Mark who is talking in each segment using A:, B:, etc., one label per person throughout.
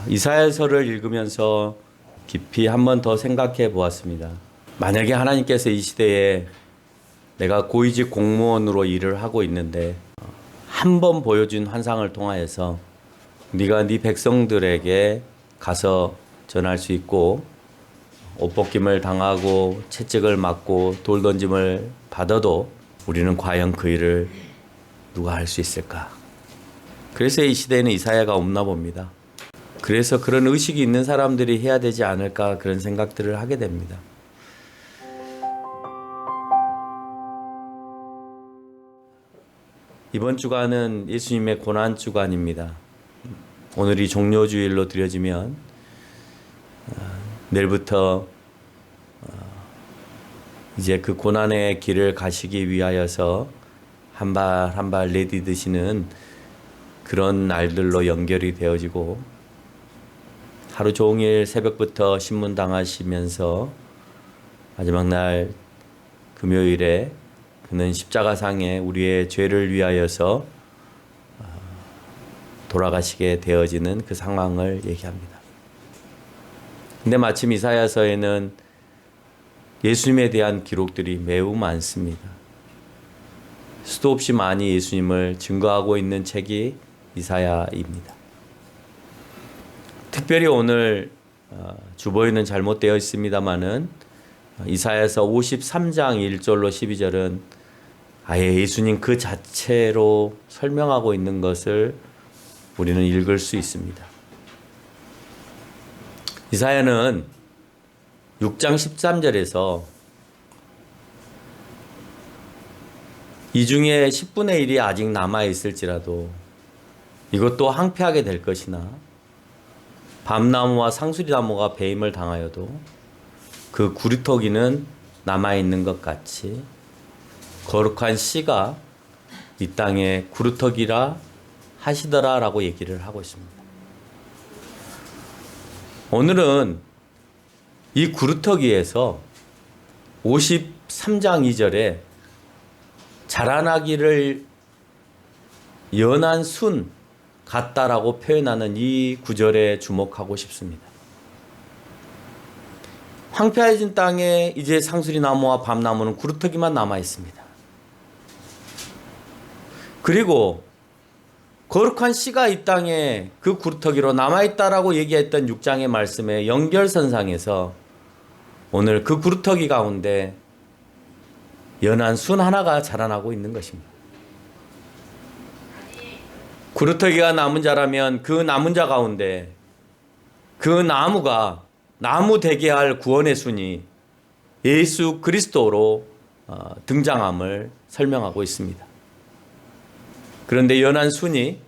A: 이사야서를 읽으면서 깊이 한 번 더 생각해 보았습니다. 만약에 하나님께서 이 시대에 내가 고위직 공무원으로 일을 하고 있는데 한 번 보여준 환상을 통하여서 네가 네 백성들에게 가서 전할 수 있고 옷벗김을 당하고 채찍을 맞고 돌 던짐을 받아도 우리는 과연 그 일을 누가 할 수 있을까? 그래서 이 시대에는 이사야가 없나 봅니다. 그래서 그런 의식이 있는 사람들이 해야 되지 않을까 그런 생각들을 하게 됩니다. 이번 주간은 예수님의 고난 주간입니다. 오늘이 종료주일로 드려지면 내일부터 이제 그 고난의 길을 가시기 위하여서 한 발 한 발 내디디시는 그런 날들로 연결이 되어지고 하루 종일 새벽부터 신문 당하시면서 마지막 날 금요일에 그는 십자가상에 우리의 죄를 위하여서 돌아가시게 되어지는 그 상황을 얘기합니다. 근데 마침 이사야서에는 예수님에 대한 기록들이 매우 많습니다. 수도 없이 많이 예수님을 증거하고 있는 책이 이사야입니다. 특별히 오늘 주보에는 잘못되어 있습니다마는 이사야서 53장 1절로 12절은 아예 예수님 그 자체로 설명하고 있는 것을 우리는 읽을 수 있습니다. 이사야는 6장 13절에서 이 중에 10분의 1이 아직 남아있을지라도 이것도 황폐하게 될 것이나 밤나무와 상수리나무가 배임을 당하여도 그 구리터기는 남아있는 것 같이 거룩한 씨가 이 땅에 구루터기라 하시더라 라고 얘기를 하고 있습니다. 오늘은 이 구루터기에서 53장 2절에 자라나기를 연한 순 같다라고 표현하는 이 구절에 주목하고 싶습니다. 황폐해진 땅에 이제 상수리나무와 밤나무는 구루터기만 남아 있습니다. 그리고 거룩한 씨가 이 땅에 그 구루터기로 남아있다라고 얘기했던 6장의 말씀의 연결선상에서 오늘 그 구루터기 가운데 연한 순 하나가 자라나고 있는 것입니다. 구루터기가 남은 자라면 그 남은 자 가운데 그 나무가 나무 되게 할 구원의 순이 예수 그리스도로 등장함을 설명하고 있습니다. 그런데 연한 순이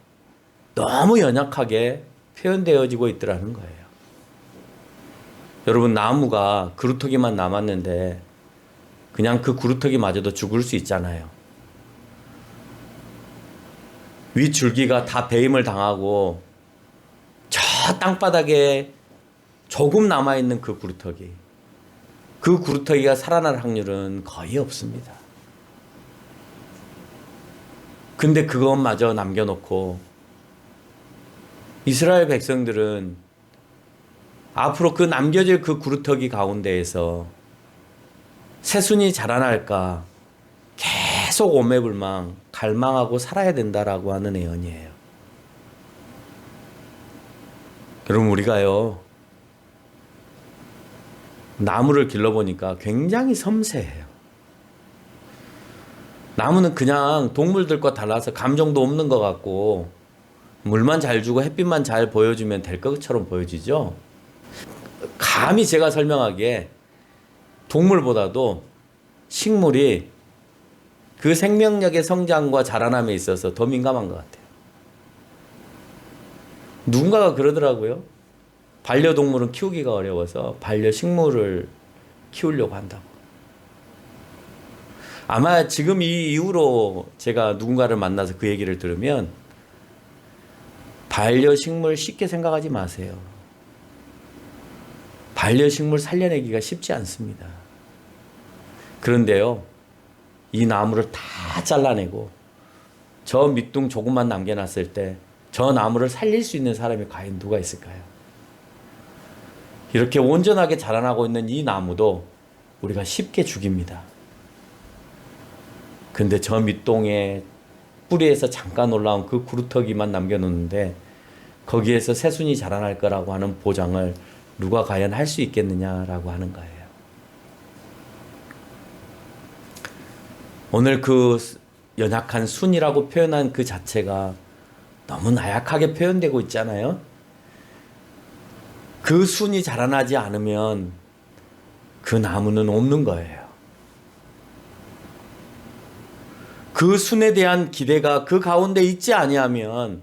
A: 너무 연약하게 표현되어지고 있더라는 거예요. 여러분, 나무가 구루터기만 남았는데 그냥 그 구루터기마저도 죽을 수 있잖아요. 윗줄기가 다 배임을 당하고 저 땅바닥에 조금 남아있는 그 구루터기가 살아날 확률은 거의 없습니다. 근데 그것마저 남겨놓고 이스라엘 백성들은 앞으로 그 남겨질 그 구루터기 가운데에서 새순이 자라날까 계속 오매불망 갈망하고 살아야 된다라고 하는 예언이에요. 여러분, 우리가요 나무를 길러보니까 굉장히 섬세해요. 나무는 그냥 동물들과 달라서 감정도 없는 것 같고 물만 잘 주고 햇빛만 잘 보여주면 될 것처럼 보여지죠. 감히 제가 설명하기에 동물보다도 식물이 그 생명력의 성장과 자라남에 있어서 더 민감한 것 같아요. 누군가가 그러더라고요. 반려동물은 키우기가 어려워서 반려식물을 키우려고 한다고. 아마 지금 이 이후로 제가 누군가를 만나서 그 얘기를 들으면 반려식물 쉽게 생각하지 마세요. 반려식물 살려내기가 쉽지 않습니다. 그런데요, 이 나무를 다 잘라내고 저 밑둥 조금만 남겨놨을 때 저 나무를 살릴 수 있는 사람이 과연 누가 있을까요? 이렇게 온전하게 자라나고 있는 이 나무도 우리가 쉽게 죽입니다. 근데 저 밑동에 뿌리에서 잠깐 올라온 그 구루터기만 남겨놓는데 거기에서 새순이 자라날 거라고 하는 보장을 누가 과연 할 수 있겠느냐라고 하는 거예요. 오늘 그 연약한 순이라고 표현한 그 자체가 너무 나약하게 표현되고 있잖아요. 그 순이 자라나지 않으면 그 나무는 없는 거예요. 그 순에 대한 기대가 그 가운데 있지 아니하면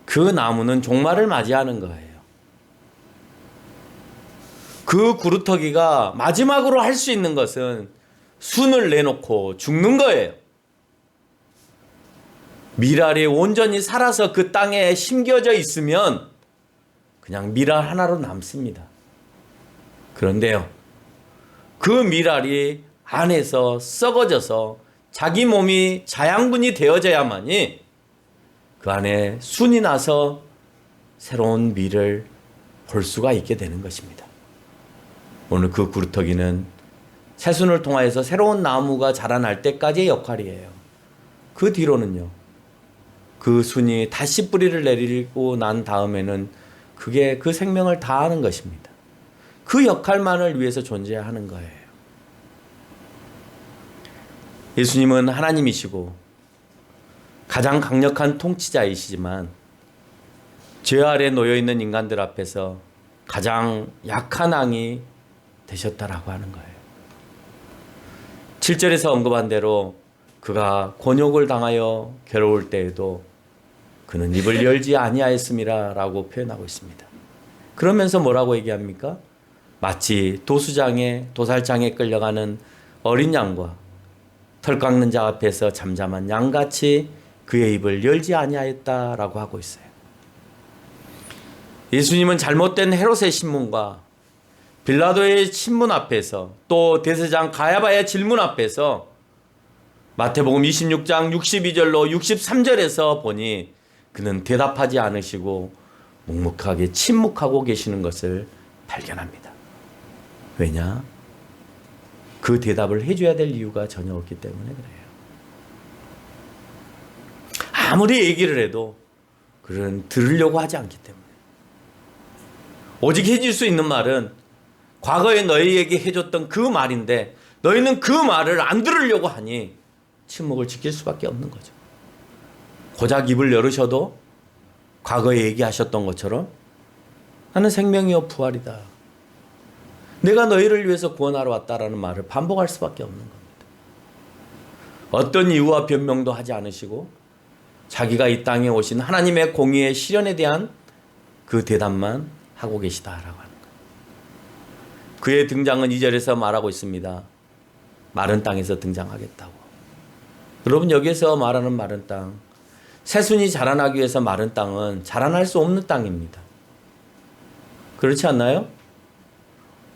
A: 그 나무는 종말을 맞이하는 거예요. 그 구루터기가 마지막으로 할 수 있는 것은 순을 내놓고 죽는 거예요. 밀알이 온전히 살아서 그 땅에 심겨져 있으면 그냥 밀알 하나로 남습니다. 그런데요, 그 밀알이 안에서 썩어져서 자기 몸이 자양분이 되어져야만이 그 안에 순이 나서 새로운 밀을 볼 수가 있게 되는 것입니다. 오늘 그 구루터기는 새순을 통하여서 새로운 나무가 자라날 때까지의 역할이에요. 그 뒤로는요, 그 순이 다시 뿌리를 내리고 난 다음에는 그게 그 생명을 다하는 것입니다. 그 역할만을 위해서 존재하는 거예요. 예수님은 하나님이시고 가장 강력한 통치자이시지만 죄 아래 놓여있는 인간들 앞에서 가장 약한 왕이 되셨다라고 하는 거예요. 7절에서 언급한 대로 그가 곤욕을 당하여 괴로울 때에도 그는 입을 열지 아니하였음이라 라고 표현하고 있습니다. 그러면서 뭐라고 얘기합니까? 마치 도살장에 끌려가는 어린 양과 털 깎는 자 앞에서 잠잠한 양같이 그의 입을 열지 아니하였다라고 하고 있어요. 예수님은 잘못된 헤롯의 신문과 빌라도의 신문 앞에서 또 대제사장 가야바의 질문 앞에서 마태복음 26장 62절로 63절에서 보니 그는 대답하지 않으시고 묵묵하게 침묵하고 계시는 것을 발견합니다. 왜냐? 그 대답을 해줘야 될 이유가 전혀 없기 때문에 그래요. 아무리 얘기를 해도 그는 들으려고 하지 않기 때문에. 오직 해줄 수 있는 말은 과거에 너희에게 해줬던 그 말인데 너희는 그 말을 안 들으려고 하니 침묵을 지킬 수밖에 없는 거죠. 고작 입을 열으셔도 과거에 얘기하셨던 것처럼 나는 생명이요 부활이다. 내가 너희를 위해서 구원하러 왔다라는 말을 반복할 수밖에 없는 겁니다. 어떤 이유와 변명도 하지 않으시고 자기가 이 땅에 오신 하나님의 공의의 실현에 대한 그 대답만 하고 계시다라고 하는 거예요. 그의 등장은 2절에서 말하고 있습니다. 마른 땅에서 등장하겠다고. 여러분, 여기에서 말하는 마른 땅, 새순이 자라나기 위해서 마른 땅은 자라날 수 없는 땅입니다. 그렇지 않나요?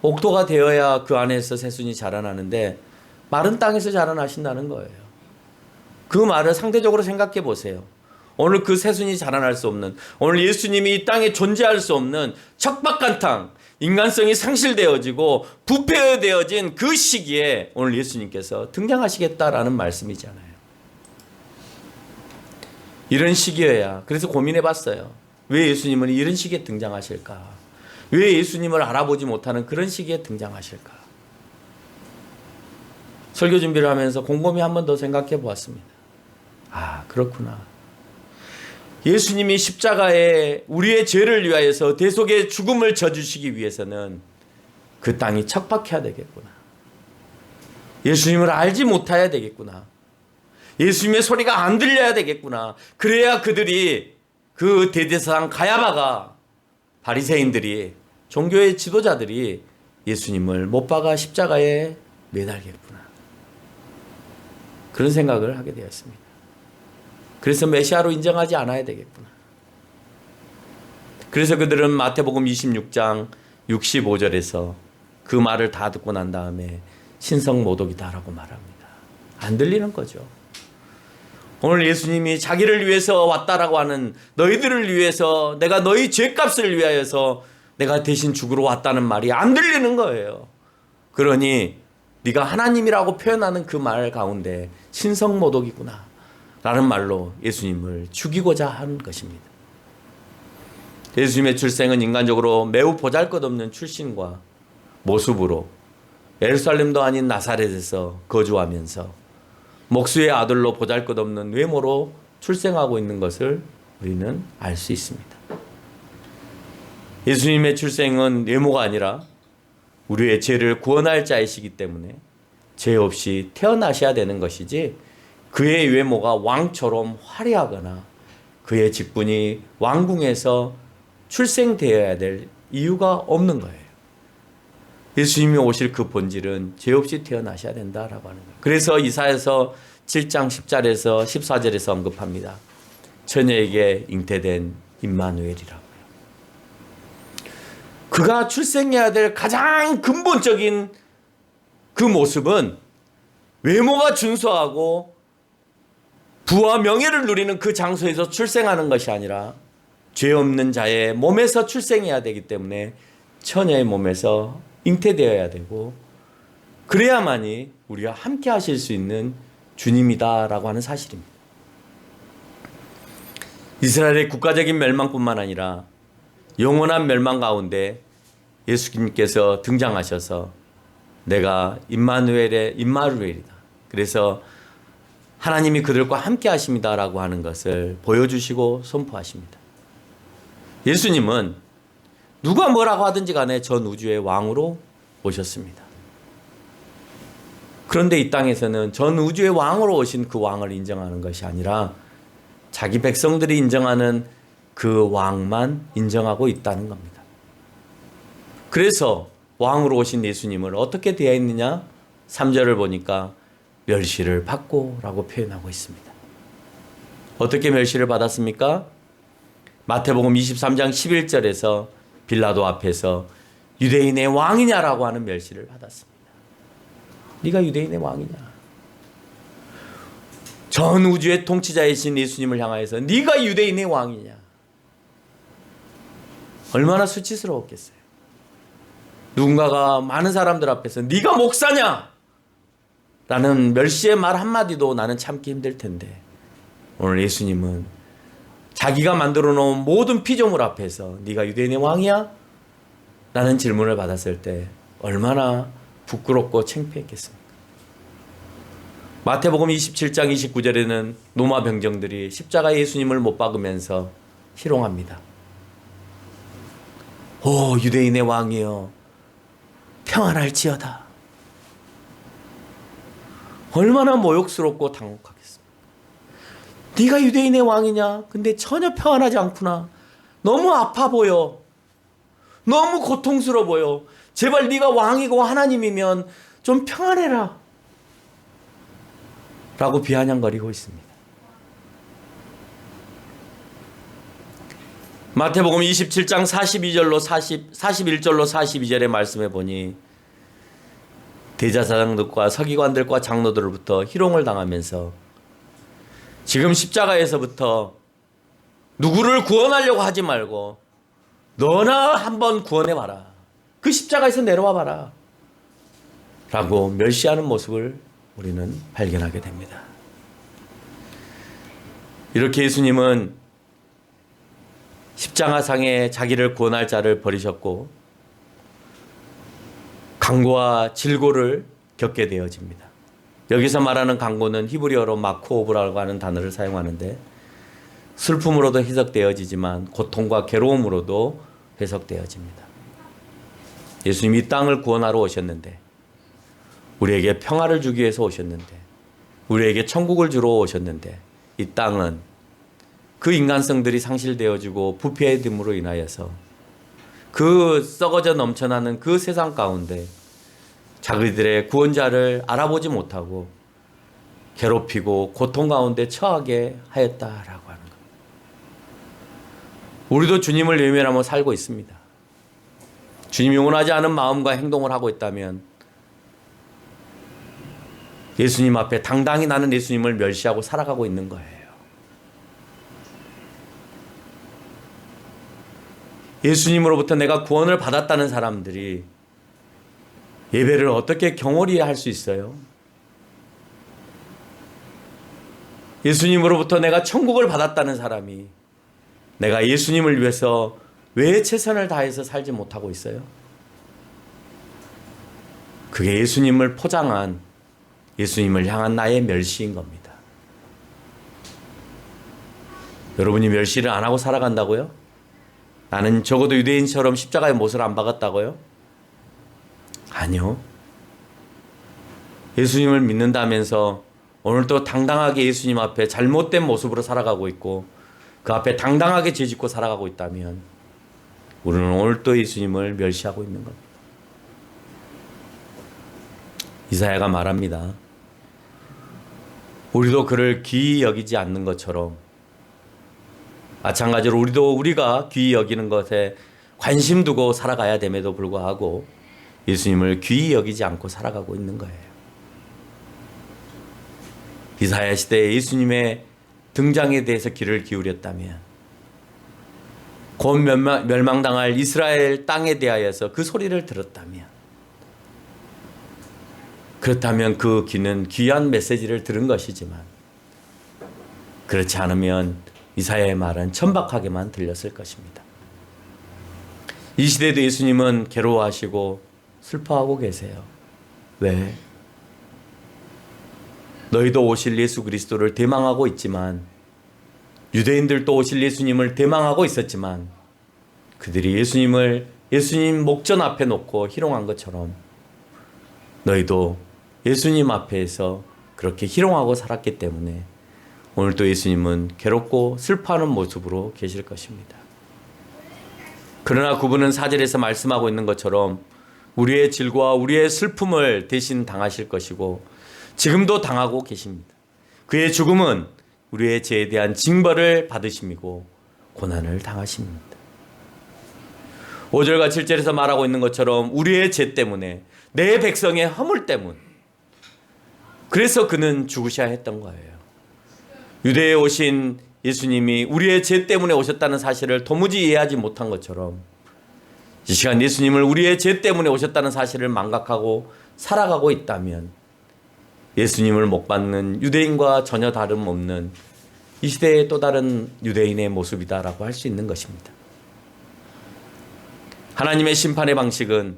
A: 옥토가 되어야 그 안에서 새순이 자라나는데 마른 땅에서 자라나신다는 거예요. 그 말을 상대적으로 생각해 보세요. 오늘 그 새순이 자라날 수 없는, 오늘 예수님이 이 땅에 존재할 수 없는 척박한 땅, 인간성이 상실되어지고 부패되어진 그 시기에 오늘 예수님께서 등장하시겠다라는 말씀이잖아요. 이런 시기여야, 그래서 고민해 봤어요. 왜 예수님은 이런 시기에 등장하실까? 왜 예수님을 알아보지 못하는 그런 시기에 등장하실까? 설교 준비를 하면서 곰곰이 한 번 더 생각해 보았습니다. 아, 그렇구나. 예수님이 십자가에 우리의 죄를 위하여서 대속의 죽음을 져주시기 위해서는 그 땅이 척박해야 되겠구나. 예수님을 알지 못해야 되겠구나. 예수님의 소리가 안 들려야 되겠구나. 그래야 그들이, 그 대제사장 가야바가, 바리새인들이, 종교의 지도자들이 예수님을 못 박아 십자가에 매달겠구나. 그런 생각을 하게 되었습니다. 그래서 메시아로 인정하지 않아야 되겠구나. 그래서 그들은 마태복음 26장 65절에서 그 말을 다 듣고 난 다음에 신성모독이다라고 말합니다. 안 들리는 거죠. 오늘 예수님이 자기를 위해서 왔다라고 하는, 너희들을 위해서, 내가 너희 죄값을 위하여서 내가 대신 죽으러 왔다는 말이 안 들리는 거예요. 그러니 네가 하나님이라고 표현하는 그 말 가운데 신성모독이구나 라는 말로 예수님을 죽이고자 한 것입니다. 예수님의 출생은 인간적으로 매우 보잘것없는 출신과 모습으로 예루살렘도 아닌 나사렛에서 거주하면서 목수의 아들로 보잘것없는 외모로 출생하고 있는 것을 우리는 알 수 있습니다. 예수님의 출생은 외모가 아니라 우리의 죄를 구원할 자이시기 때문에 죄 없이 태어나셔야 되는 것이지 그의 외모가 왕처럼 화려하거나 그의 직분이 왕궁에서 출생되어야 될 이유가 없는 거예요. 예수님이 오실 그 본질은 죄 없이 태어나셔야 된다라고 하는 거예요. 그래서 이사야서 7장 10절에서 14절에서 언급합니다. 처녀에게 잉태된 임마누엘이라고요. 그가 출생해야 될 가장 근본적인 그 모습은 외모가 준수하고 부와 명예를 누리는 그 장소에서 출생하는 것이 아니라 죄 없는 자의 몸에서 출생해야 되기 때문에 처녀의 몸에서 잉태되어야 되고 그래야만이 우리와 함께 하실 수 있는 주님이다라고 하는 사실입니다. 이스라엘의 국가적인 멸망뿐만 아니라 영원한 멸망 가운데 예수님께서 등장하셔서 내가 임마누엘이다. 그래서 하나님이 그들과 함께 하십니다라고 하는 것을 보여주시고 선포하십니다. 예수님은 누가 뭐라고 하든지 간에 전 우주의 왕으로 오셨습니다. 그런데 이 땅에서는 전 우주의 왕으로 오신 그 왕을 인정하는 것이 아니라 자기 백성들이 인정하는 그 왕만 인정하고 있다는 겁니다. 그래서 왕으로 오신 예수님을 어떻게 대했느냐? 3절을 보니까 멸시를 받고 라고 표현하고 있습니다. 어떻게 멸시를 받았습니까? 마태복음 23장 11절에서 빌라도 앞에서 유대인의 왕이냐라고 하는 멸시를 받았습니다. 네가 유대인의 왕이냐? 전 우주의 통치자이신 예수님을 향하여서 네가 유대인의 왕이냐? 얼마나 수치스러웠겠어요. 누군가가 많은 사람들 앞에서 네가 목사냐? 라는 멸시의 말 한마디도 나는 참기 힘들 텐데 오늘 예수님은 자기가 만들어 놓은 모든 피조물 앞에서 네가 유대인의 왕이야? 라는 질문을 받았을 때 얼마나 부끄럽고 창피했겠습니까? 마태복음 27장 29절에는 로마 병정들이 십자가에 예수님을 못 박으면서 희롱합니다. 오 유대인의 왕이여 평안할지어다. 얼마나 모욕스럽고 당혹하겠습니까? 네가 유대인의 왕이냐? 근데 전혀 평안하지 않구나. 너무 아파 보여. 너무 고통스러워 보여. 제발 네가 왕이고 하나님이면 좀 평안해라. 라고 비아냥거리고 있습니다. 마태복음 27장 41절로 42절의 말씀해 보니 대제사장들과 서기관들과 장로들로부터 희롱을 당하면서 지금 십자가에서부터 누구를 구원하려고 하지 말고 너나 한번 구원해봐라. 그 십자가에서 내려와 봐라. 라고 멸시하는 모습을 우리는 발견하게 됩니다. 이렇게 예수님은 십자가상에 자기를 구원할 자를 버리셨고 강고와 질고를 겪게 되어집니다. 여기서 말하는 강고는 히브리어로 마코오브라고 하는 단어를 사용하는데 슬픔으로도 해석되어지지만 고통과 괴로움으로도 해석되어집니다. 예수님이 이 땅을 구원하러 오셨는데 우리에게 평화를 주기 위해서 오셨는데 우리에게 천국을 주러 오셨는데 이 땅은 그 인간성들이 상실되어지고 부패됨으로 인하여서 그 썩어져 넘쳐나는 그 세상 가운데 자기들의 구원자를 알아보지 못하고 괴롭히고 고통 가운데 처하게 하였다라고 하는 것. 우리도 주님을 외면하며 살고 있습니다. 주님이 원하지 않은 마음과 행동을 하고 있다면 예수님 앞에 당당히 나는 예수님을 멸시하고 살아가고 있는 거예요. 예수님으로부터 내가 구원을 받았다는 사람들이 예배를 어떻게 경홀히 할 수 있어요? 예수님으로부터 내가 천국을 받았다는 사람이 내가 예수님을 위해서 왜 최선을 다해서 살지 못하고 있어요? 그게 예수님을 포장한, 예수님을 향한 나의 멸시인 겁니다. 여러분이 멸시를 안 하고 살아간다고요? 나는 적어도 유대인처럼 십자가의 못을 안 박았다고요? 아니요. 예수님을 믿는다면서 오늘도 당당하게 예수님 앞에 잘못된 모습으로 살아가고 있고 그 앞에 당당하게 죄짓고 살아가고 있다면 우리는 오늘도 예수님을 멸시하고 있는 겁니다. 이사야가 말합니다. 우리도 그를 귀히 여기지 않는 것처럼 마찬가지로 우리가 귀히 여기는 것에 관심 두고 살아가야 됨에도 불구하고 예수님을 귀히 여기지 않고 살아가고 있는 거예요. 이사야 시대에 예수님의 등장에 대해서 귀를 기울였다면 곧 멸망당할 이스라엘 땅에 대하여서 그 소리를 들었다면 그렇다면 그 귀는 귀한 메시지를 들은 것이지만 그렇지 않으면 이사야의 말은 천박하게만 들렸을 것입니다. 이 시대에도 예수님은 괴로워하시고 슬퍼하고 계세요. 왜? 너희도 오실 예수 그리스도를 대망하고 있지만 유대인들도 오실 예수님을 대망하고 있었지만 그들이 예수님 목전 앞에 놓고 희롱한 것처럼 너희도 예수님 앞에서 그렇게 희롱하고 살았기 때문에 오늘도 예수님은 괴롭고 슬퍼하는 모습으로 계실 것입니다. 그러나 그분은 4절에서 말씀하고 있는 것처럼 우리의 질과 우리의 슬픔을 대신 당하실 것이고 지금도 당하고 계십니다. 그의 죽음은 우리의 죄에 대한 징벌을 받으심이고 고난을 당하십니다. 5절과 7절에서 말하고 있는 것처럼 우리의 죄 때문에 내 백성의 허물 때문 그래서 그는 죽으셔야 했던 거예요. 유대에 오신 예수님이 우리의 죄 때문에 오셨다는 사실을 도무지 이해하지 못한 것처럼 이 시간 예수님을 우리의 죄 때문에 오셨다는 사실을 망각하고 살아가고 있다면 예수님을 못 받는 유대인과 전혀 다름없는 이 시대의 또 다른 유대인의 모습이다라고 할 수 있는 것입니다. 하나님의 심판의 방식은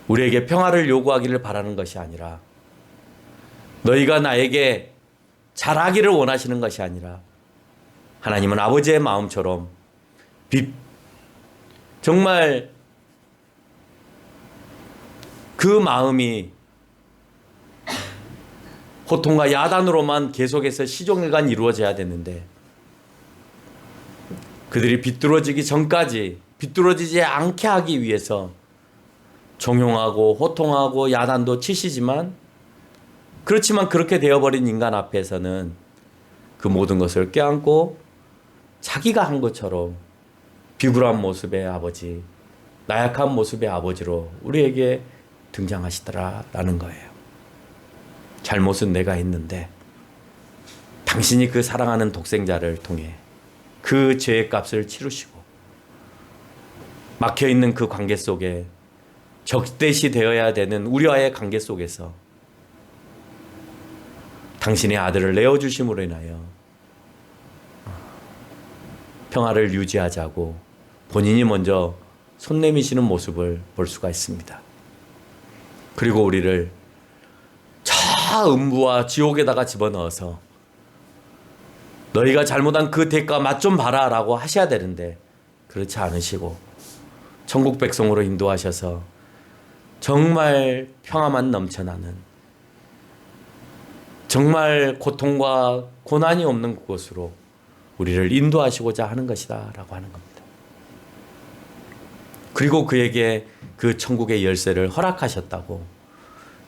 A: 우리에게 평화를 요구하기를 바라는 것이 아니라 너희가 나에게 잘하기를 원하시는 것이 아니라 하나님은 아버지의 마음처럼 정말 그 마음이 고통과 야단으로만 계속해서 시종일관 이루어져야 되는데 그들이 비뚤어지기 전까지 비뚤어지지 않게 하기 위해서 종용하고 호통하고 야단도 치시지만 그렇지만 그렇게 되어버린 인간 앞에서는 그 모든 것을 껴안고 자기가 한 것처럼 비굴한 모습의 아버지, 나약한 모습의 아버지로 우리에게 등장하시더라라는 거예요. 잘못은 내가 했는데 당신이 그 사랑하는 독생자를 통해 그 죄의 값을 치르시고 막혀있는 그 관계 속에 적대시 되어야 되는 우리와의 관계 속에서 당신의 아들을 내어주심으로 인하여 평화를 유지하자고 본인이 먼저 손 내미시는 모습을 볼 수가 있습니다. 그리고 우리를 저 음부와 지옥에다가 집어넣어서 너희가 잘못한 그 대가 맛 좀 봐라 라고 하셔야 되는데 그렇지 않으시고 천국 백성으로 인도하셔서 정말 평화만 넘쳐나는 정말 고통과 고난이 없는 그곳으로 우리를 인도하시고자 하는 것이다 라고 하는 겁니다. 그리고 그에게 그 천국의 열쇠를 허락하셨다고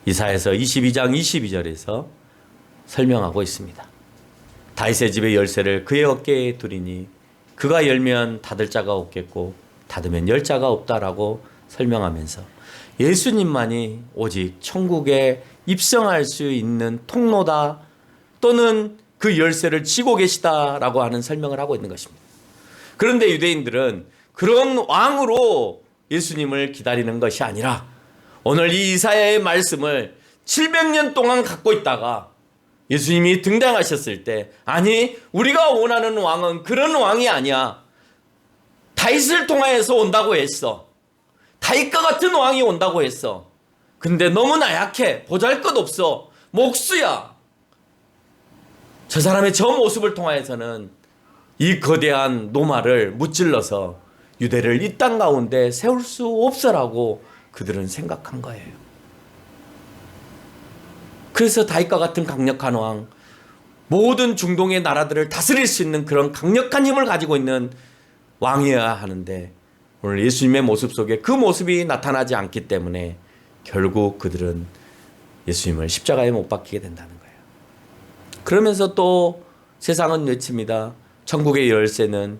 A: 이사야서 22장 22절에서 설명하고 있습니다. 다윗의 집의 열쇠를 그의 어깨에 두리니 그가 열면 닫을 자가 없겠고 닫으면 열 자가 없다라고 설명하면서 예수님만이 오직 천국에 입성할 수 있는 통로다 또는 그 열쇠를 쥐고 계시다라고 하는 설명을 하고 있는 것입니다. 그런데 유대인들은 그런 왕으로 예수님을 기다리는 것이 아니라 오늘 이 이사야의 말씀을 700년 동안 갖고 있다가 예수님이 등장하셨을 때, 아니 우리가 원하는 왕은 그런 왕이 아니야. 다윗을 통하여서 온다고 했어. 다윗과 같은 왕이 온다고 했어. 근데 너무 나약해. 보잘것없어. 목수야. 저 사람의 저 모습을 통하여서는 이 거대한 노마를 무찔러서 유대를 이 땅 가운데 세울 수 없어라고 그들은 생각한 거예요. 그래서 다윗과 같은 강력한 왕, 모든 중동의 나라들을 다스릴 수 있는 그런 강력한 힘을 가지고 있는 왕이어야 하는데, 오늘 예수님의 모습 속에 그 모습이 나타나지 않기 때문에 결국 그들은 예수님을 십자가에 못 박히게 된다는 거예요. 그러면서 또 세상은 외칩니다. 천국의 열쇠는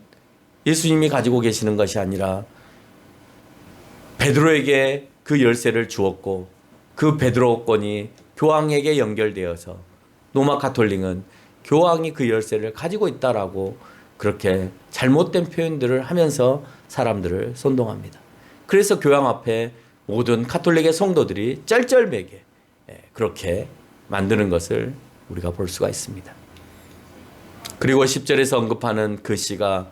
A: 예수님이 가지고 계시는 것이 아니라 베드로에게 그 열쇠를 주었고, 그 베드로권이 교황에게 연결되어서 로마 가톨릭은 교황이 그 열쇠를 가지고 있다라고 그렇게 잘못된 표현들을 하면서 사람들을 선동합니다. 그래서 교황 앞에 모든 가톨릭의 성도들이 쩔쩔매게 그렇게 만드는 것을 우리가 볼 수가 있습니다. 그리고 10절에서 언급하는 그 씨가,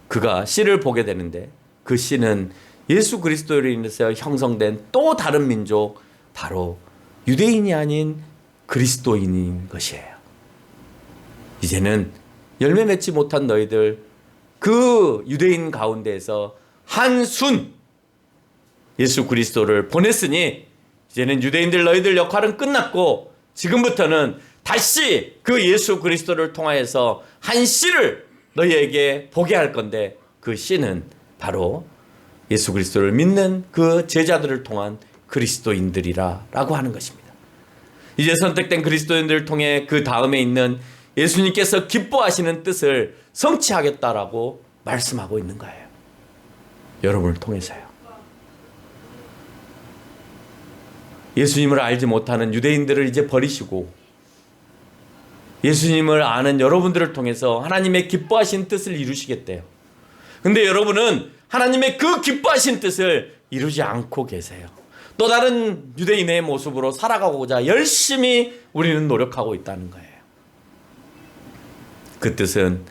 A: 그가 씨를 보게 되는데, 그 씨는 예수 그리스도로 인해서 형성된 또 다른 민족, 바로 유대인이 아닌 그리스도인인 것이에요. 이제는 열매 맺지 못한 너희들, 그 유대인 가운데에서 한순 예수 그리스도를 보냈으니 이제는 유대인들 너희들 역할은 끝났고, 지금부터는 다시 그 예수 그리스도를 통하여서 한 씨를 너희에게 보게 할 건데, 그 씨는 바로 예수 그리스도를 믿는 그 제자들을 통한 그리스도인들이라 라고 하는 것입니다. 이제 선택된 그리스도인들을 통해 그 다음에 있는 예수님께서 기뻐하시는 뜻을 성취하겠다라고 말씀하고 있는 거예요. 여러분을 통해서요. 예수님을 알지 못하는 유대인들을 이제 버리시고 예수님을 아는 여러분들을 통해서 하나님의 기뻐하신 뜻을 이루시겠대요. 근데 여러분은 하나님의 그 기뻐하신 뜻을 이루지 않고 계세요. 또 다른 유대인의 모습으로 살아가고자 열심히 우리는 노력하고 있다는 거예요. 그 뜻은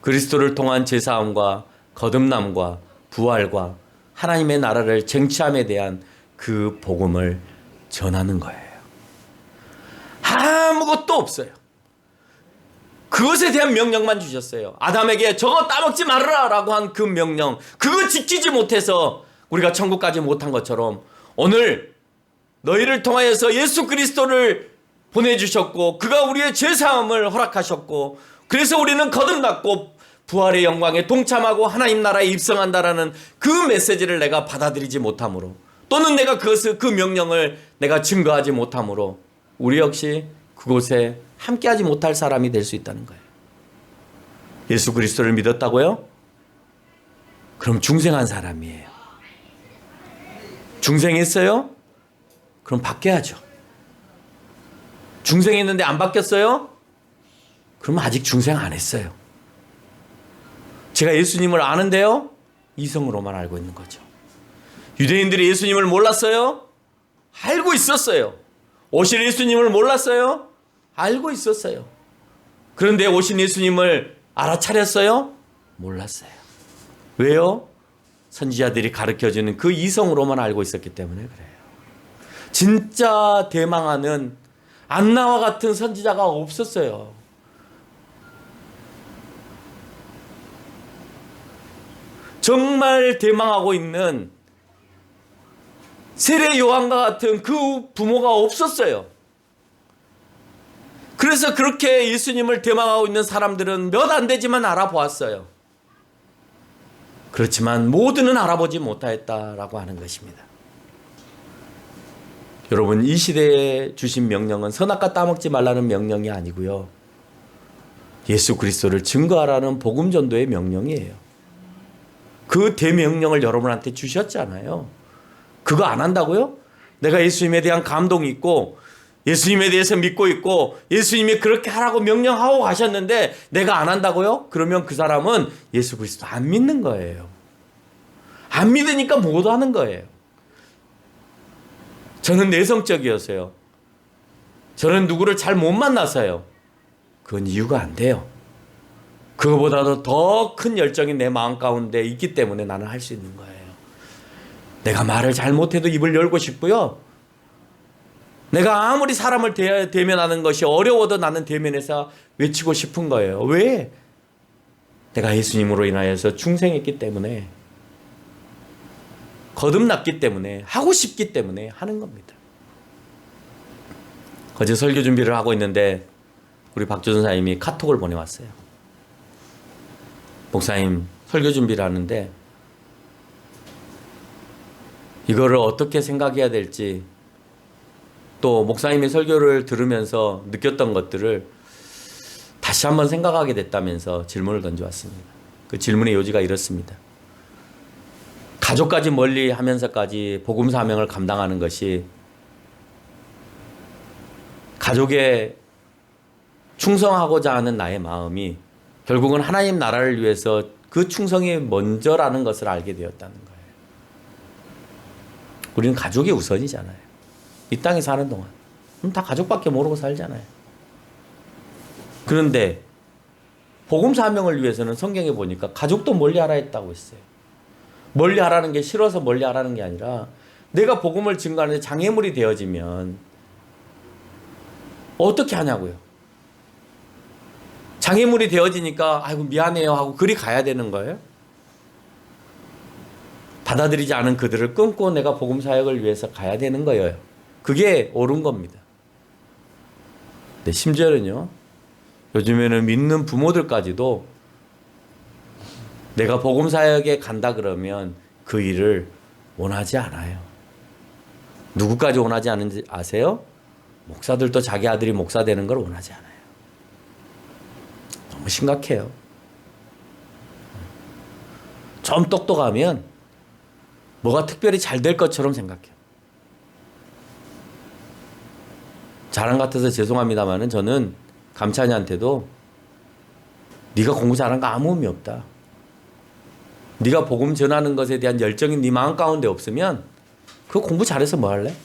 A: 그리스도를 통한 제사함과 거듭남과 부활과 하나님의 나라를 쟁취함에 대한 그 복음을 전하는 거예요. 아무것도 없어요. 그것에 대한 명령만 주셨어요. 아담에게 저거 따먹지 말아라 라고 한 그 명령, 그거 지키지 못해서 우리가 천국까지 못한 것처럼 오늘 너희를 통하여서 예수 그리스도를 보내주셨고, 그가 우리의 죄사함을 허락하셨고, 그래서 우리는 거듭났고 부활의 영광에 동참하고 하나님 나라에 입성한다라는 그 메시지를 내가 받아들이지 못함으로, 또는 내가 그 명령을 내가 증거하지 못함으로 우리 역시 그곳에 함께하지 못할 사람이 될 수 있다는 거예요. 예수 그리스도를 믿었다고요? 그럼 중생한 사람이에요. 중생했어요? 그럼 바뀌어야죠. 중생했는데 안 바뀌었어요? 그럼 아직 중생 안 했어요. 제가 예수님을 아는데요? 이성으로만 알고 있는 거죠. 유대인들이 예수님을 몰랐어요? 알고 있었어요. 오실 예수님을 몰랐어요? 알고 있었어요. 그런데 오신 예수님을 알아차렸어요? 몰랐어요. 왜요? 선지자들이 가르쳐주는 그 이성으로만 알고 있었기 때문에 그래요. 진짜 대망하는 안나와 같은 선지자가 없었어요. 정말 대망하고 있는 세례 요한과 같은 그 부모가 없었어요. 그래서 그렇게 예수님을 대망하고 있는 사람들은 몇 안 되지만 알아보았어요. 그렇지만 모두는 알아보지 못하였다라고 하는 것입니다. 여러분, 이 시대에 주신 명령은 선악과 따먹지 말라는 명령이 아니고요, 예수 그리스도를 증거하라는 복음 전도의 명령이에요. 그 대명령을 여러분한테 주셨잖아요. 그거 안 한다고요? 내가 예수님에 대한 감동이 있고 예수님에 대해서 믿고 있고 예수님이 그렇게 하라고 명령하고 가셨는데 내가 안 한다고요? 그러면 그 사람은 예수 그리스도 안 믿는 거예요. 안 믿으니까 못 하는 거예요. 저는 내성적이어서요. 저는 누구를 잘 못 만나서요. 그건 이유가 안 돼요. 그거보다도 더 큰 열정이 내 마음 가운데 있기 때문에 나는 할 수 있는 거예요. 내가 말을 잘못해도 입을 열고 싶고요. 내가 아무리 사람을 대면하는 것이 어려워도 나는 대면해서 외치고 싶은 거예요. 왜? 내가 예수님으로 인하여서 충성했기 때문에, 거듭났기 때문에, 하고 싶기 때문에 하는 겁니다. 어제 설교 준비를 하고 있는데 우리 박주 전사님이 카톡을 보내왔어요. 목사님, 설교 준비를 하는데 이거를 어떻게 생각해야 될지, 또 목사님의 설교를 들으면서 느꼈던 것들을 다시 한번 생각하게 됐다면서 질문을 던져왔습니다. 그 질문의 요지가 이렇습니다. 가족까지 멀리 하면서까지 복음 사명을 감당하는 것이 가족에 충성하고자 하는 나의 마음이 결국은 하나님 나라를 위해서 그 충성이 먼저라는 것을 알게 되었다는 거예요. 우리는 가족이 우선이잖아요. 이 땅에 사는 동안. 그럼 다 가족밖에 모르고 살잖아요. 그런데 복음 사명을 위해서는 성경에 보니까 가족도 멀리하라 했다고 했어요. 멀리하라는 게 싫어서 멀리하라는 게 아니라 내가 복음을 증거하는데 장애물이 되어지면 어떻게 하냐고요. 장애물이 되어지니까 아이고 미안해요 하고 그리 가야 되는 거예요. 받아들이지 않은 그들을 끊고 내가 복음 사역을 위해서 가야 되는 거예요. 그게 옳은 겁니다. 근데 심지어는요, 요즘에는 믿는 부모들까지도 내가 복음 사역에 간다 그러면 그 일을 원하지 않아요. 누구까지 원하지 않은지 아세요? 목사들도 자기 아들이 목사 되는 걸 원하지 않아요. 너무 심각해요. 좀 똑똑하면 뭐가 특별히 잘 될 것처럼 생각해요. 자랑 같아서 죄송합니다만은 저는 감찬이한테도 네가 공부 잘한 거 아무 의미 없다. 네가 복음 전하는 것에 대한 열정이 네 마음 가운데 없으면 그 공부 잘해서 뭐 할래?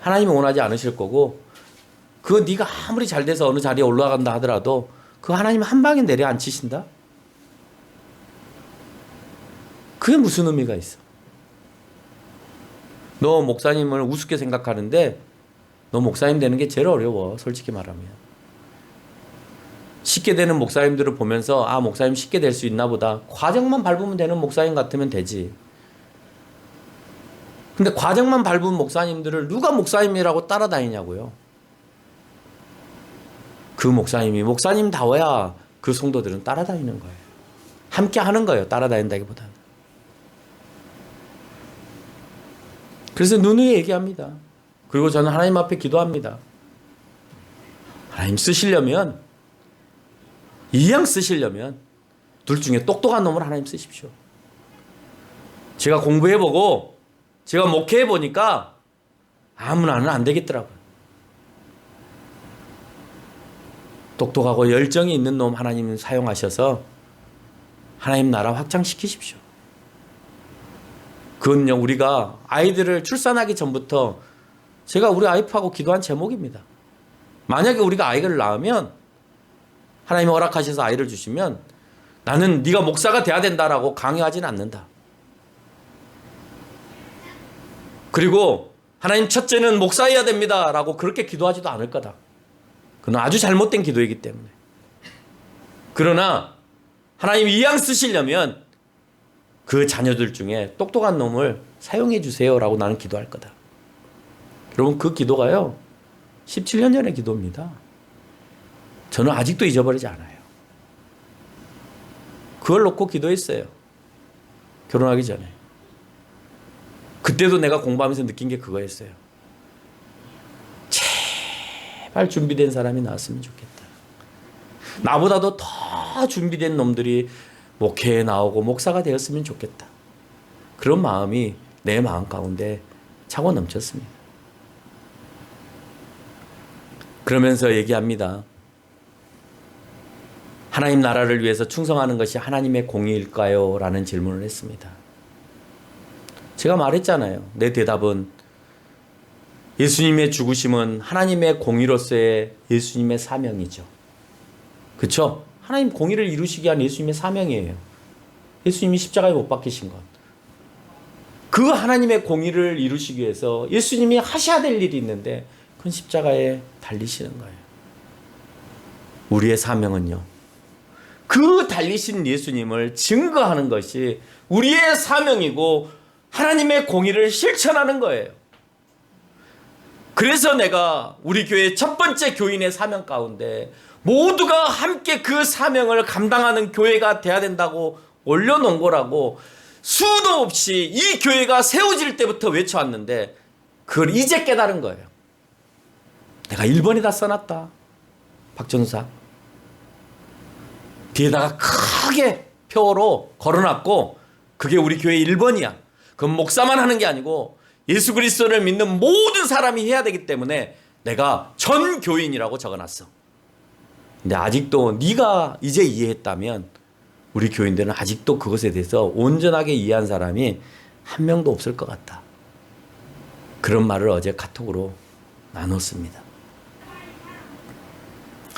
A: 하나님이 원하지 않으실 거고, 그거 네가 아무리 잘 돼서 어느 자리에 올라간다 하더라도 그 하나님 한 방에 내려앉히신다? 그게 무슨 의미가 있어? 너 목사님을 우습게 생각하는데 너 목사님 되는 게 제일 어려워, 솔직히 말하면. 쉽게 되는 목사님들을 보면서 아, 목사님 쉽게 될 수 있나 보다. 과정만 밟으면 되는 목사님 같으면 되지. 근데 과정만 밟은 목사님들을 누가 목사님이라고 따라다니냐고요. 그 목사님이 목사님다워야 그 성도들은 따라다니는 거예요. 함께 하는 거예요, 따라다닌다기보다는. 그래서 누누이 얘기합니다. 그리고 저는 하나님 앞에 기도합니다. 하나님 쓰시려면, 이왕 쓰시려면 둘 중에 똑똑한 놈을 하나님 쓰십시오. 제가 공부해보고 제가 목회해보니까 아무나는 안 되겠더라고요. 똑똑하고 열정이 있는 놈 하나님 사용하셔서 하나님 나라 확장시키십시오. 그건요, 우리가 아이들을 출산하기 전부터 제가 우리 와이프하고 기도한 제목입니다. 만약에 우리가 아이를 낳으면, 하나님이 허락하셔서 아이를 주시면 나는 네가 목사가 돼야 된다라고 강요하지는 않는다. 그리고 하나님 첫째는 목사여야 됩니다 라고 그렇게 기도하지도 않을 거다. 그건 아주 잘못된 기도이기 때문에. 그러나 하나님 이왕 쓰시려면 그 자녀들 중에 똑똑한 놈을 사용해 주세요 라고 나는 기도할 거다. 여러분, 그 기도가요 17년 전의 기도입니다. 저는 아직도 잊어버리지 않아요. 그걸 놓고 기도했어요. 결혼하기 전에. 그때도 내가 공부하면서 느낀 게 그거였어요. 제발 준비된 사람이 나왔으면 좋겠다. 나보다도 더 준비된 놈들이 목회에 나오고 목사가 되었으면 좋겠다. 그런 마음이 내 마음 가운데 차고 넘쳤습니다. 그러면서 얘기합니다. 하나님 나라를 위해서 충성하는 것이 하나님의 공의일까요? 라는 질문을 했습니다. 제가 말했잖아요. 내 대답은 예수님의 죽으심은 하나님의 공의로서의 예수님의 사명이죠. 그렇죠? 하나님 공의를 이루시기 위한 예수님의 사명이에요. 예수님이 십자가에 못 박히신 것. 그 하나님의 공의를 이루시기 위해서 예수님이 하셔야 될 일이 있는데 그건 십자가에 달리시는 거예요. 우리의 사명은요. 그 달리신 예수님을 증거하는 것이 우리의 사명이고 하나님의 공의를 실천하는 거예요. 그래서 내가 우리 교회 첫 번째 교인의 사명 가운데 모두가 함께 그 사명을 감당하는 교회가 돼야 된다고 올려놓은 거라고 수도 없이 이 교회가 세워질 때부터 외쳐왔는데 그걸 이제 깨달은 거예요. 내가 1번에다 써놨다. 박전사. 뒤에다가 크게 표로 걸어놨고 그게 우리 교회 1번이야. 그건 목사만 하는 게 아니고 예수 그리스도를 믿는 모든 사람이 해야 되기 때문에 내가 전 교인이라고 적어놨어. 근데 아직도 네가 이제 이해했다면 우리 교인들은 아직도 그것에 대해서 온전하게 이해한 사람이 한 명도 없을 것 같다. 그런 말을 어제 카톡으로 나눴습니다.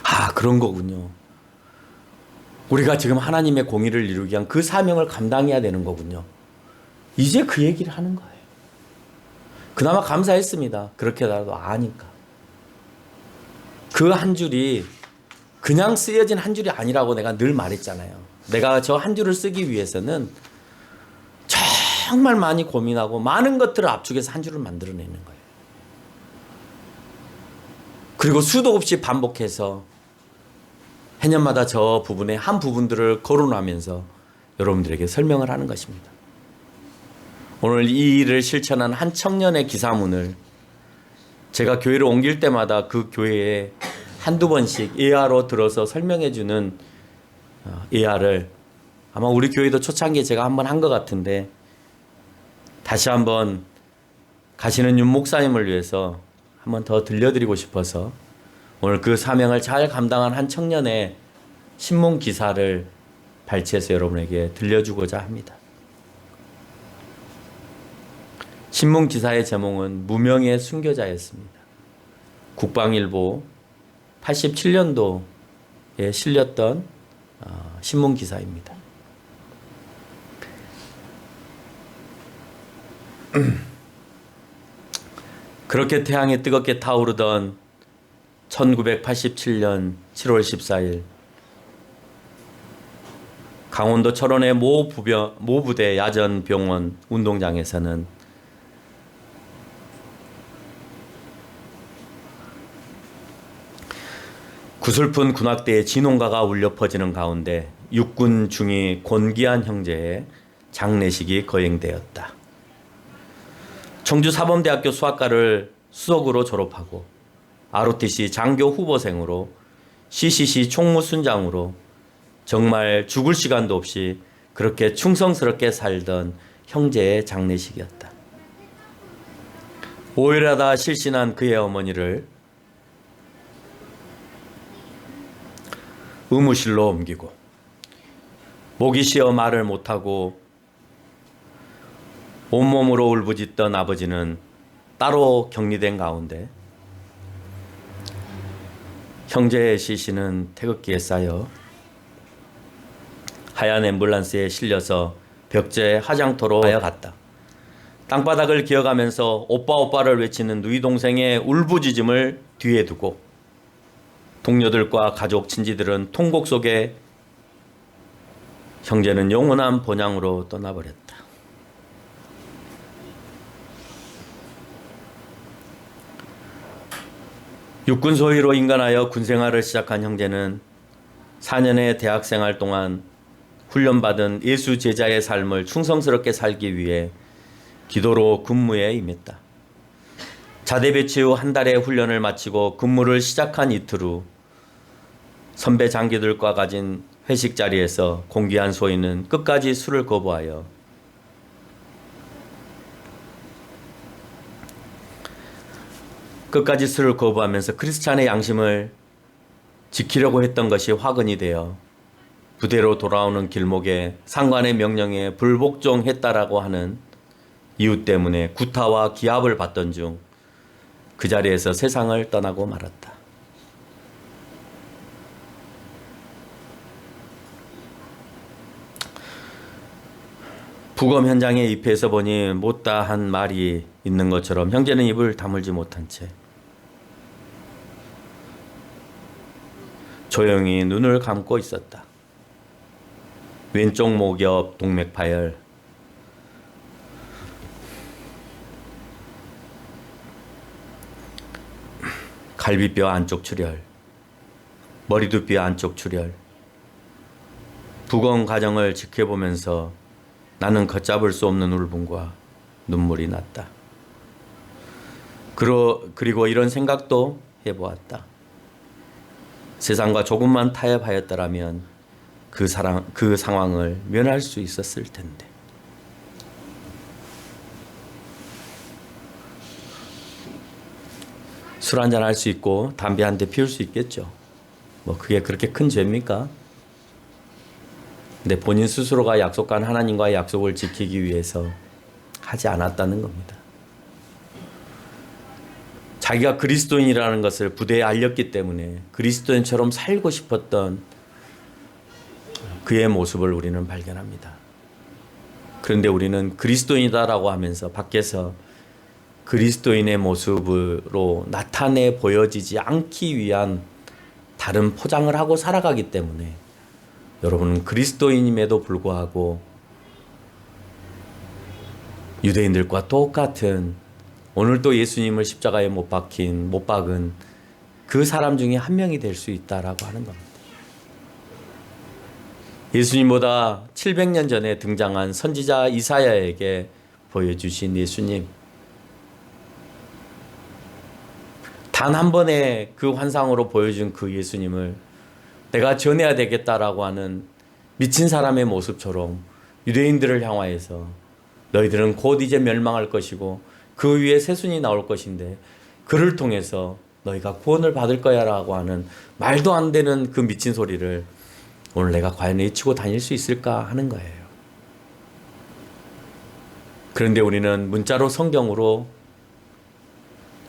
A: 아, 그런 거군요. 우리가 지금 하나님의 공의를 이루기 위한 그 사명을 감당해야 되는 거군요. 이제 그 얘기를 하는 거예요. 그나마 감사했습니다. 그렇게라도 아니까. 그 한 줄이 그냥 쓰여진 한 줄이 아니라고 내가 늘 말했잖아요. 내가 저 한 줄을 쓰기 위해서는 정말 많이 고민하고 많은 것들을 압축해서 한 줄을 만들어내는 거예요. 그리고 수도 없이 반복해서 해년마다 저 부분의 한 부분들을 거론하면서 여러분들에게 설명을 하는 것입니다. 오늘 이 일을 실천한 한 청년의 기사문을 제가 교회를 옮길 때마다 그 교회에 한두 번씩 예화로 들어서 설명해 주는 예화를 아마 우리 교회도 초창기에 제가 한번 한 것 같은데 다시 한번 가시는 윤 목사님을 위해서 한번 더 들려드리고 싶어서 오늘 그 사명을 잘 감당한 한 청년의 신문 기사를 발췌해서 여러분에게 들려주고자 합니다. 신문 기사의 제목은 무명의 순교자였습니다. 국방일보 87년도에 실렸던 신문 기사입니다. 그렇게 태양이 뜨겁게 타오르던 1987년 7월 14일 강원도 철원의 모부대 야전병원 운동장에서는 구슬픈 군악대의 진홍가가 울려 퍼지는 가운데 육군 중위 권기한 형제의 장례식이 거행되었다. 청주 사범대학교 수학과를 수석으로 졸업하고 ROTC 장교 후보생으로 CCC 총무순장으로 정말 죽을 시간도 없이 그렇게 충성스럽게 살던 형제의 장례식이었다. 오열하다 실신한 그의 어머니를 의무실로 옮기고 목이 쉬어 말을 못하고 온몸으로 울부짖던 아버지는 따로 격리된 가운데 형제의 시신은 태극기에 쌓여 하얀 앰뷸런스에 실려서 벽제 화장터로 하여갔다. 땅바닥을 기어가면서 오빠 오빠를 외치는 누이 동생의 울부짖음을 뒤에 두고 동료들과 가족 친지들은 통곡 속에 형제는 영원한 본향으로 떠나버렸다. 육군 소위로 인간하여 군생활을 시작한 형제는 4년의 대학생활 동안 훈련받은 예수 제자의 삶을 충성스럽게 살기 위해 기도로 근무에 임했다. 자대 배치 후 한 달의 훈련을 마치고 근무를 시작한 이틀 후 선배 장교들과 가진 회식 자리에서 공기한 소위는 끝까지 술을 거부하여 술을 크리스찬의 양심을 지키려고 했던 것이 화근이 되어 부대로 돌아오는 길목에 상관의 명령에 불복종했다라고 하는 이웃 때문에 구타와 기압을 받던 중 그 자리에서 세상을 떠나고 말았다. 부검 현장에 입회해서 보니 못다한 말이 있는 것처럼 형제는 입을 다물지 못한 채 조용히 눈을 감고 있었다. 왼쪽 목 옆 동맥 파열, 갈비뼈 안쪽 출혈, 머리두뼈 안쪽 출혈. 부검 과정을 지켜보면서 나는 걷잡을 수 없는 울분과 눈물이 났다. 그리고 이런 생각도 해보았다. 세상과 조금만 타협하였더라면 그 상황을 면할 수 있었을 텐데. 술 한잔 할 수 있고 담배 한 대 피울 수 있겠죠. 뭐 그게 그렇게 큰 죄입니까? 근데 본인 스스로가 약속한 하나님과의 약속을 지키기 위해서 하지 않았다는 겁니다. 자기가 그리스도인이라는 것을 부대에 알렸기 때문에 그리스도인처럼 살고 싶었던 그의 모습을 우리는 발견합니다. 그런데 우리는 그리스도인이다라고 하면서 밖에서 그리스도인의 모습으로 나타내 보여지지 않기 위한 다른 포장을 하고 살아가기 때문에 여러분은 그리스도인임에도 불구하고 유대인들과 똑같은 오늘도 예수님을 십자가에 못 박은 그 사람 중에 한 명이 될 수 있다라고 하는 겁니다. 예수님보다 700년 전에 등장한 선지자 이사야에게 보여주신 예수님, 단 한 번의 그 환상으로 보여준 그 예수님을 내가 전해야 되겠다라고 하는 미친 사람의 모습처럼 유대인들을 향하여서 너희들은 곧 이제 멸망할 것이고 그 위에 새순이 나올 것인데 그를 통해서 너희가 구원을 받을 거야 라고 하는 말도 안 되는 그 미친 소리를 오늘 내가 과연 외치고 다닐 수 있을까 하는 거예요. 그런데 우리는 문자로 성경으로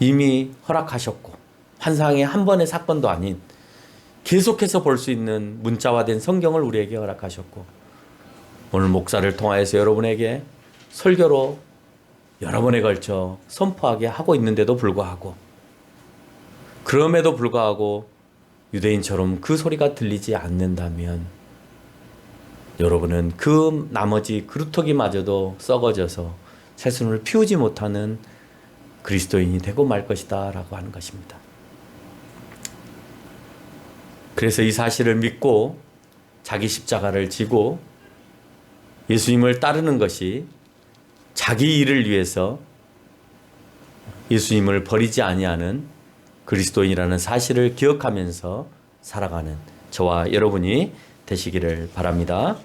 A: 이미 허락하셨고 환상의 한 번의 사건도 아닌 계속해서 볼 수 있는 문자화된 성경을 우리에게 허락하셨고 오늘 목사를 통하여서 여러분에게 설교로 여러 번에 걸쳐 선포하게 하고 있는데도 불구하고 그럼에도 불구하고 유대인처럼 그 소리가 들리지 않는다면 여러분은 그 나머지 그루터기마저도 썩어져서 새순을 피우지 못하는 그리스도인이 되고 말 것이다 라고 하는 것입니다. 그래서 이 사실을 믿고 자기 십자가를 지고 예수님을 따르는 것이 자기 일을 위해서 예수님을 버리지 아니하는 그리스도인이라는 사실을 기억하면서 살아가는 저와 여러분이 되시기를 바랍니다.